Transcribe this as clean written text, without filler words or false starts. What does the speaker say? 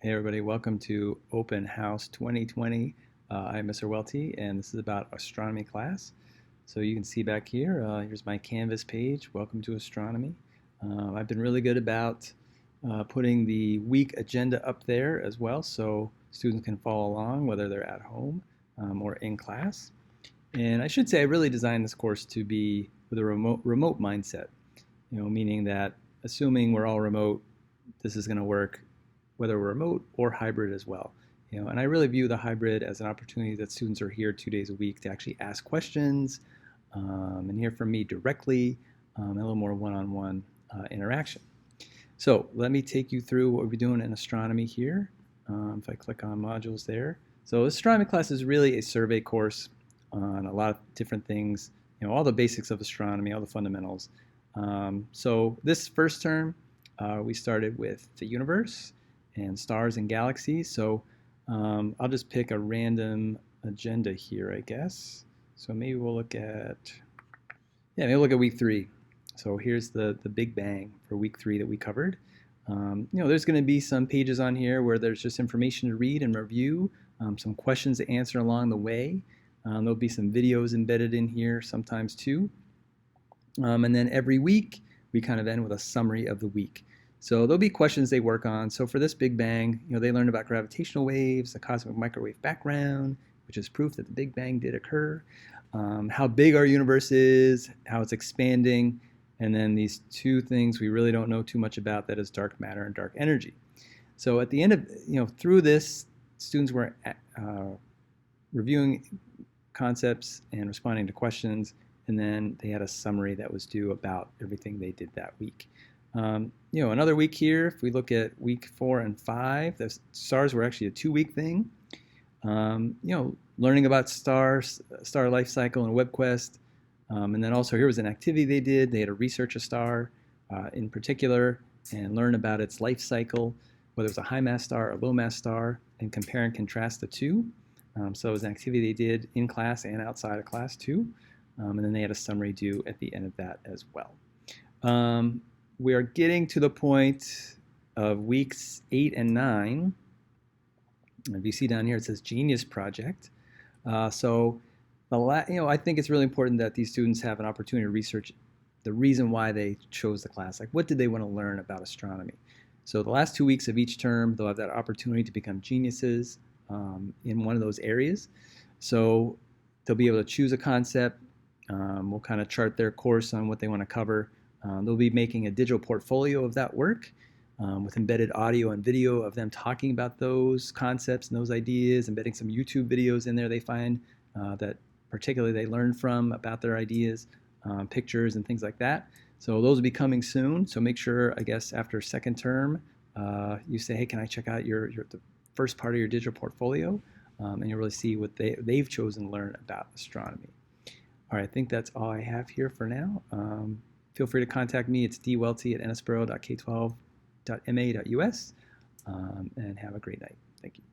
Hey everybody, welcome to Open House 2020. I'm Mr. Welty, and this is about astronomy class. So you can see back here, here's my Canvas page. Welcome to astronomy. I've been really good about putting the week agenda up there as well, so students can follow along whether they're at home or in class. And I should say I really designed this course to be with a remote mindset, meaning that assuming we're all remote, this is going to work whether we're remote or hybrid as well. And I really view the hybrid as an opportunity that students are here 2 days a week to actually ask questions and hear from me directly and a little more one-on-one interaction. So let me take you through what we're doing in astronomy here. If I click on modules there. So astronomy class is really a survey course on a lot of different things, all the basics of astronomy, all the fundamentals. So this first term, we started with the universe and stars and galaxies. So I'll just pick a random agenda here, I guess. So maybe we'll look at, maybe we'll look at week 3. So here's the Big Bang for week 3 that we covered. There's going to be some pages on here where there's just information to read and review, some questions to answer along the way. There'll be some videos embedded in here sometimes too. And then every week, we kind of end with a summary of the week. So there'll be questions they work on. So for this Big Bang, they learned about gravitational waves, the cosmic microwave background, which is proof that the Big Bang did occur, how big our universe is, how it's expanding, and then these 2 things we really don't know too much about, that is dark matter and dark energy. So at the end of, through this, students were reviewing concepts and responding to questions, and then they had a summary that was due about everything they did that week. Another week here, if we look at week 4 and 5, the stars were actually a 2-week thing. Learning about star life cycle and WebQuest. And then also here was an activity they did. They had to research a star in particular and learn about its life cycle, whether it was a high mass star or low mass star, and compare and contrast the two. So it was an activity they did in class and outside of class too. And then they had a summary due at the end of that as well. We are getting to the point of weeks 8 and 9. If you see down here, it says Genius Project. I think it's really important that these students have an opportunity to research the reason why they chose the class. Like, what did they want to learn about astronomy? So the last 2 weeks of each term, they'll have that opportunity to become geniuses in one of those areas. So they'll be able to choose a concept. We'll kind of chart their course on what they want to cover. They'll be making a digital portfolio of that work with embedded audio and video of them talking about those concepts and those ideas, embedding some YouTube videos in there they find that particularly they learn from about their ideas, pictures and things like that. So those will be coming soon. So make sure, I guess, after second term, you say, hey, can I check out the first part of your digital portfolio? And you'll really see what they've chosen to learn about astronomy. All right, I think that's all I have here for now. Feel free to contact me. It's dwelty@nsboro.k12.ma.us. And have a great night. Thank you.